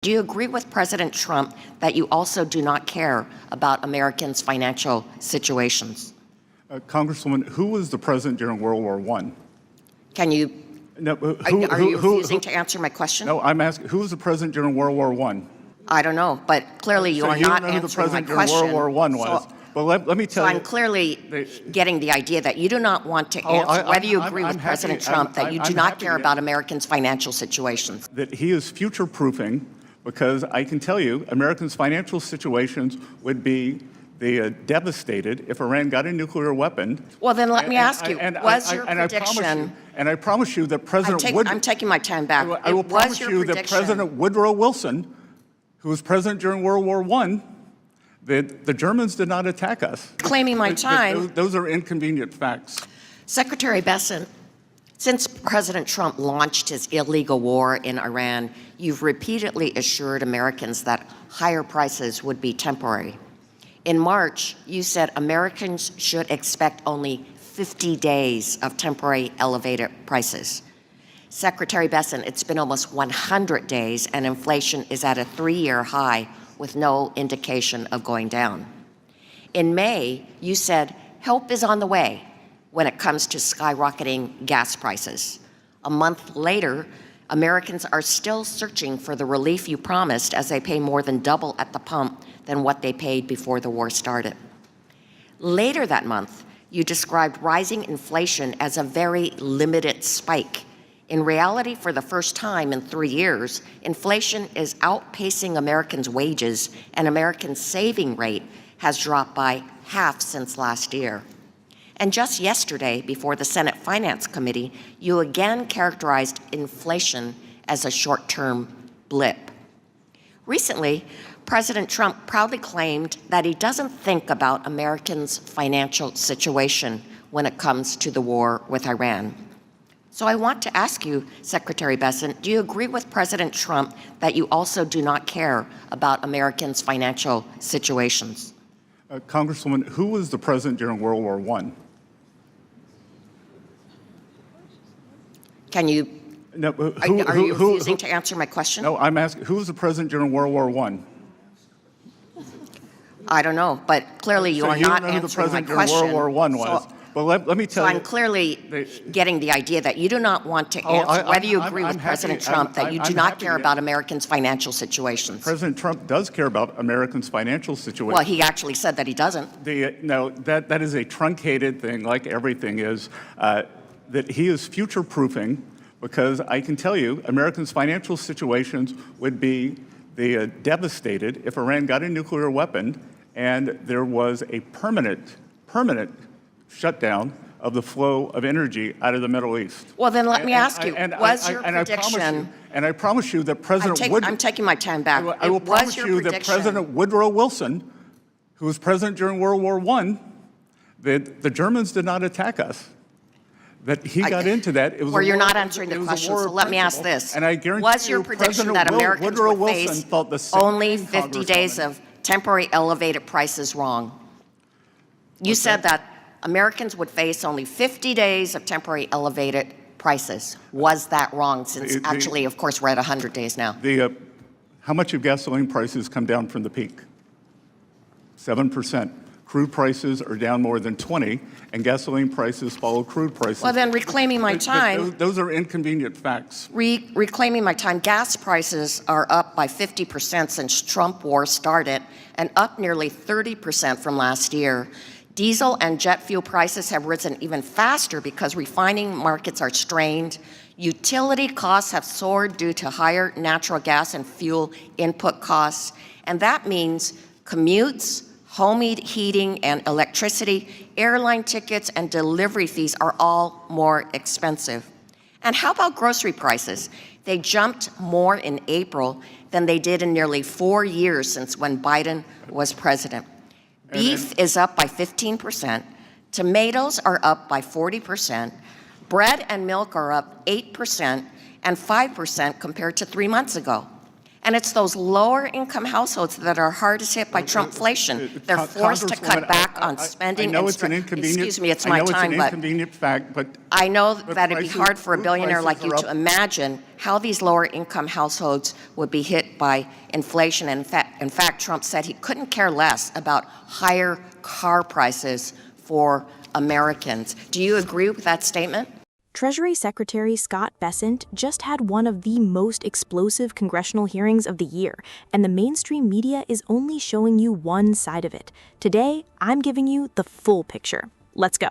Do you agree with President Trump that you also do not care about Americans' financial situations? Congresswoman, who was the president during World War I? Can you, No, are you refusing to answer my question? No, I'm asking, who was the president during World War I? I don't know, but clearly you are not answering my question. You don't know who the president during World War I was. But let me tell you. So I'm clearly getting the idea that you do not want to answer whether you agree with President Trump that you do not care about Americans' financial situations. That he is future-proofing, because I can tell you Americans' financial situations would be devastated if Iran got a nuclear weapon. Well, then let me ask you, was your prediction... And I promise you that President Woodrow... I'm taking my time back. I will promise you that President Woodrow Wilson, who was president during World War I, the Germans did not attack us. Claiming my time... Those are inconvenient facts. Secretary Bessent, since President Trump launched his illegal war in Iran, you've repeatedly assured Americans that higher prices would be temporary. In March, you said Americans should expect only 50 days of temporary elevated prices. Secretary Bessent, it's been almost 100 days and inflation is at a 3-year high with no indication of going down. In May, you said help is on the way when it comes to skyrocketing gas prices. A month later, Americans are still searching for the relief you promised as they pay more than double at the pump than what they paid before the war started. Later that month, you described rising inflation as a very limited spike. In reality, for the first time in 3 years, inflation is outpacing Americans' wages, and Americans' saving rate has dropped by half since last year. And just yesterday, before the Senate Finance Committee, you again characterized inflation as a short-term blip. Recently, President Trump proudly claimed that he doesn't think about Americans' financial situation when it comes to the war with Iran. So I want to ask you, Secretary Bessent, do you agree with President Trump that you also do not care about Americans' financial situations? Congresswoman, who was the president during World War I? Can you, no, are you refusing to answer my question? No, I'm asking, who was the president during World War I? I don't know, but clearly you are not answering my question. You don't know who the president during World War I was. But let me tell you. So I'm clearly getting the idea that you do not want to answer whether you agree with President Trump that you do not care about Americans' financial situations. President Trump does care about Americans' financial situations. Well, he actually said that he doesn't. No, that is a truncated thing, like everything is, that he is future-proofing, because I can tell you Americans' financial situations would be devastated if Iran got a nuclear weapon and there was a permanent shutdown of the flow of energy out of the Middle East. Well, then let me ask you, was your prediction... And I promise you that President Woodrow... I'm taking my time back. I will promise you that President Woodrow Wilson, who was president during World War I, the Germans did not attack us. That he got into that. It was you're not answering the question, so let me ask this. And I guarantee was your prediction that Americans would face only 50 days of temporary elevated prices wrong? You said that Americans would face only 50 days of temporary elevated prices. Was that wrong, since actually, of course, we're at 100 days now? How much have gasoline prices come down from the peak? 7%. Crude prices are down more than 20, and gasoline prices follow crude prices. Well, then reclaiming my time... Those are inconvenient facts. Reclaiming my time, gas prices are up by 50% since Trump war started, and up nearly 30% from last year. Diesel and jet fuel prices have risen even faster because refining markets are strained. Utility costs have soared due to higher natural gas and fuel input costs, and that means commutes, home heating and electricity, airline tickets, and delivery fees are all more expensive. And how about grocery prices? They jumped more in April than they did in nearly 4 years since when Biden was president. Beef is up by 15%, tomatoes are up by 40%, bread and milk are up 8% and 5% compared to 3 months ago. And it's those lower income households that are hardest hit by Trumpflation. They're forced to cut back on spending. I know it's an inconvenient. Excuse me, it's my time, I know it's an but inconvenient fact, but I know but that it'd be prices- hard for a food billionaire like prices you are to up. imagine how these lower income households would be hit by inflation. And in fact, Trump said he couldn't care less about higher car prices for Americans. Do you agree with that statement? Treasury Secretary Scott Bessent just had one of the most explosive congressional hearings of the year, and the mainstream media is only showing you one side of it. Today, I'm giving you the full picture. Let's go.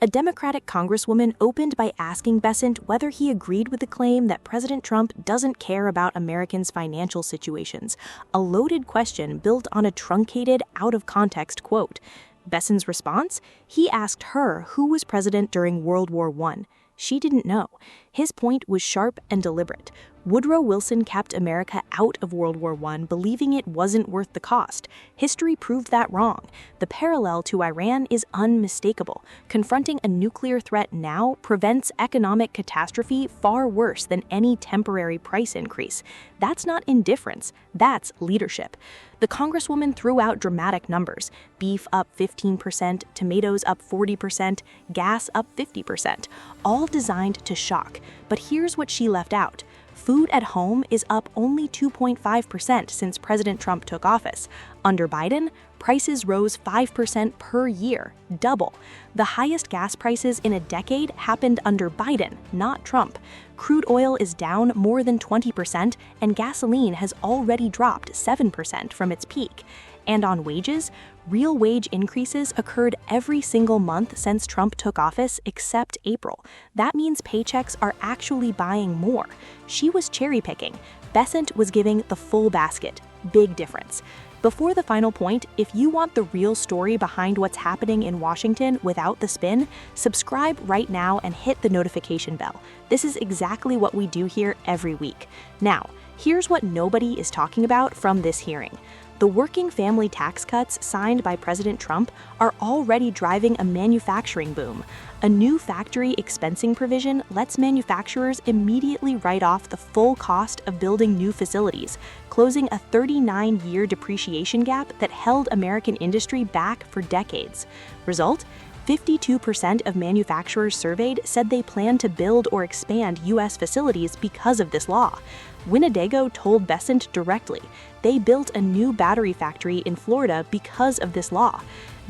A Democratic congresswoman opened by asking Bessent whether he agreed with the claim that President Trump doesn't care about Americans' financial situations, a loaded question built on a truncated, out-of-context quote. Bessent's response? He asked her who was president during World War I. She didn't know. His point was sharp and deliberate. Woodrow Wilson kept America out of World War I, believing it wasn't worth the cost. History proved that wrong. The parallel to Iran is unmistakable. Confronting a nuclear threat now prevents economic catastrophe far worse than any temporary price increase. That's not indifference. That's leadership. The Congresswoman threw out dramatic numbers. Beef up 15%, tomatoes up 40%, gas up 50%, all designed to shock. But here's what she left out. Food at home is up only 2.5% since President Trump took office. Under Biden, prices rose 5% per year, double. The highest gas prices in a decade happened under Biden, not Trump. Crude oil is down more than 20%, and gasoline has already dropped 7% from its peak. And on wages, real wage increases occurred every single month since Trump took office except April. That means paychecks are actually buying more. She was cherry picking. Bessent was giving the full basket. Big difference. Before the final point, if you want the real story behind what's happening in Washington without the spin, subscribe right now and hit the notification bell. This is exactly what we do here every week. Now, here's what nobody is talking about from this hearing. The working family tax cuts signed by President Trump are already driving a manufacturing boom. A new factory expensing provision lets manufacturers immediately write off the full cost of building new facilities, closing a 39-year depreciation gap that held American industry back for decades. Result? 52% of manufacturers surveyed said they plan to build or expand U.S. facilities because of this law. Winnebago told Bessent directly they built a new battery factory in Florida because of this law.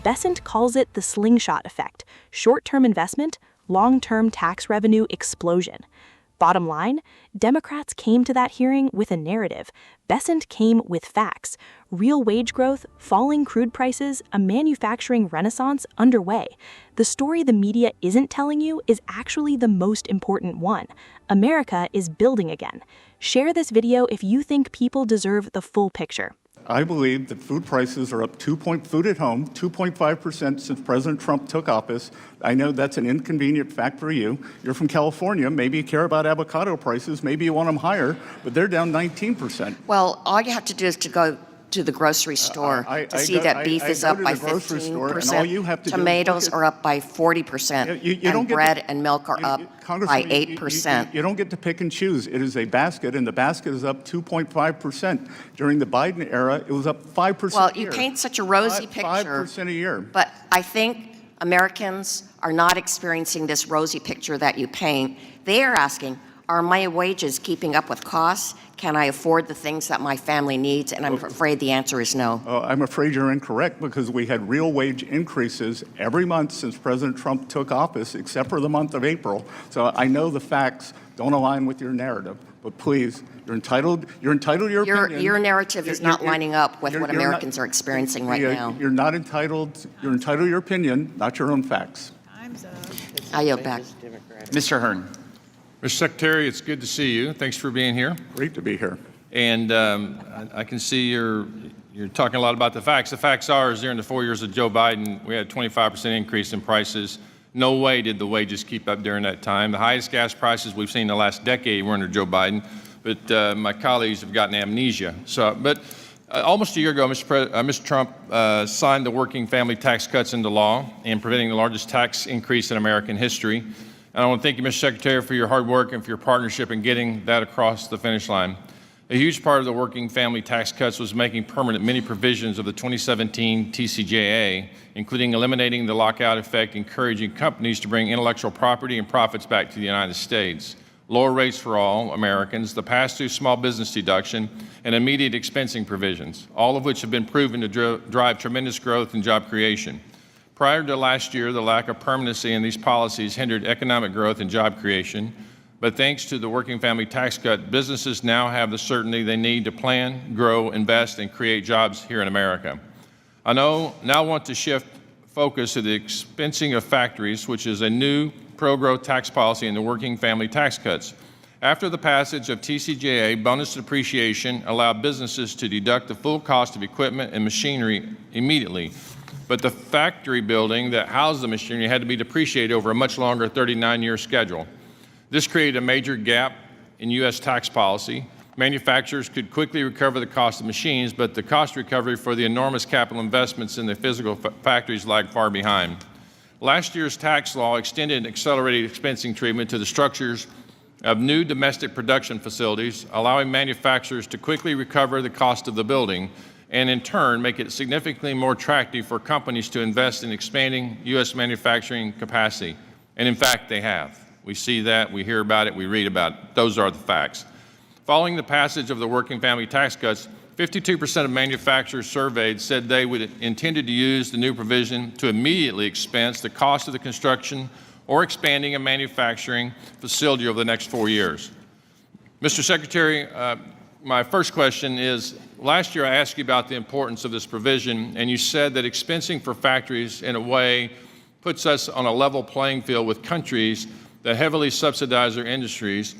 Bessent calls it the slingshot effect: short-term investment, long-term tax revenue explosion. Bottom line, Democrats came to that hearing with a narrative. Bessent came with facts. Real wage growth, falling crude prices, a manufacturing renaissance underway. The story the media isn't telling you is actually the most important one. America is building again. Share this video if you think people deserve the full picture. I believe that food prices are up food at home, 2.5% since President Trump took office. I know that's an inconvenient fact for you. You're from California. Maybe you care about avocado prices. Maybe you want them higher, but they're down 19%. Well, all you have to do is to go to the grocery store to see that beef is up by 15%, tomatoes are up by 40%, and bread and milk are up by 8%. You don't get to pick and choose. It is a basket, and the basket is up 2.5%. During the Biden era, it was up 5% Well, a year. you paint such a rosy picture. 5% a year. But I think Americans are not experiencing this rosy picture that you paint. They are asking, are my wages keeping up with costs? Can I afford the things that my family needs? And I'm afraid the answer is no. I'm afraid you're incorrect, because we had real wage increases every month since President Trump took office, except for the month of April. So I know the facts don't align with your narrative, but please, you're entitled to your opinion. Your narrative is not lining up with what Americans are experiencing right now. You're entitled to your opinion, not your own facts. Time's up. I yield back. Mr. Hearn. Mr. Secretary, it's good to see you. Thanks for being here. Great to be here. And I can see you're talking a lot about the facts. The facts are, is during the 4 years of Joe Biden, we had a 25% increase in prices. No way did the wages keep up during that time. The highest gas prices we've seen in the last decade were under Joe Biden, but my colleagues have gotten amnesia. But almost a year ago, Mr. Trump signed the working family tax cuts into law and preventing the largest tax increase in American history. And I want to thank you, Mr. Secretary, for your hard work and for your partnership in getting that across the finish line. A huge part of the working family tax cuts was making permanent many provisions of the 2017 TCJA, including eliminating the lockout effect, encouraging companies to bring intellectual property and profits back to the United States, lower rates for all Americans, the pass-through small business deduction, and immediate expensing provisions, all of which have been proven to drive tremendous growth and job creation. Prior to last year, the lack of permanency in these policies hindered economic growth and job creation. But thanks to the working family tax cut, businesses now have the certainty they need to plan, grow, invest, and create jobs here in America. I now want to shift focus to the expensing of factories, which is a new pro-growth tax policy in the working family tax cuts. After the passage of TCJA, bonus depreciation allowed businesses to deduct the full cost of equipment and machinery immediately. But the factory building that housed the machinery had to be depreciated over a much longer 39-year schedule. This created a major gap in U.S. tax policy. Manufacturers could quickly recover the cost of machines, but the cost recovery for the enormous capital investments in the physical factories lagged far behind. Last year's tax law extended accelerated expensing treatment to the structures of new domestic production facilities, allowing manufacturers to quickly recover the cost of the building and in turn make it significantly more attractive for companies to invest in expanding U.S. manufacturing capacity. And in fact, they have. We see that, we hear about it, we read about it. Those are the facts. Following the passage of the working family tax cuts, 52% of manufacturers surveyed said they would intended to use the new provision to immediately expense the cost of the construction or expanding a manufacturing facility over the next 4 years. Mr. Secretary, my first question is, last year I asked you about the importance of this provision, and you said that expensing for factories in a way puts us on a level playing field with countries that heavily subsidize their industries,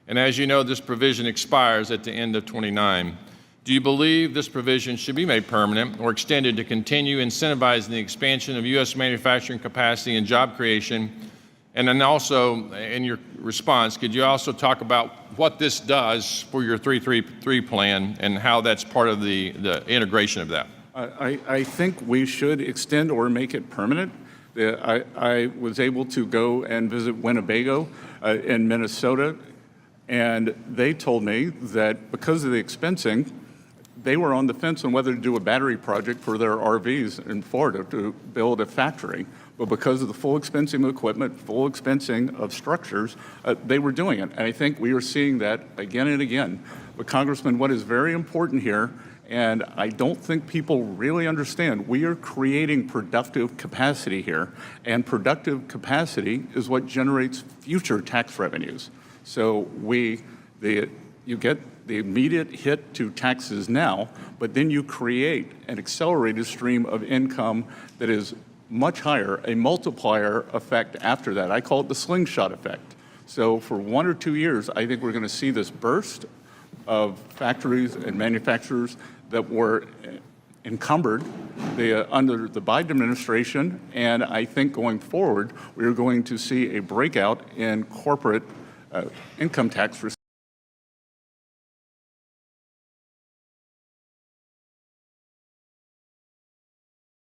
and as you know, this provision expires at the end of 29. Do you believe this provision should be made permanent or extended to continue incentivizing the expansion of U.S. manufacturing capacity and job creation? And then also, in your response, could you also talk about what this does for your 333 plan and how that's part of the integration of that? I think we should extend or make it permanent. I was able to go and visit Winnebago in Minnesota, and they told me that because of the expensing, they were on the fence on whether to do a battery project for their RVs in Florida to build a factory. But because of the full expensing of equipment, full expensing of structures, they were doing it. And I think we are seeing that again and again. But Congressman, what is very important here, and I don't think people really understand, we are creating productive capacity here, and productive capacity is what generates future tax revenues. So you get the immediate hit to taxes now, but then you create an accelerated stream of income that is much higher, a multiplier effect after that. I call it the slingshot effect. So for 1 or 2 years, I think we're going to see this burst of factories and manufacturers that were encumbered under the Biden administration, and I think going forward, we are going to see a breakout in corporate income tax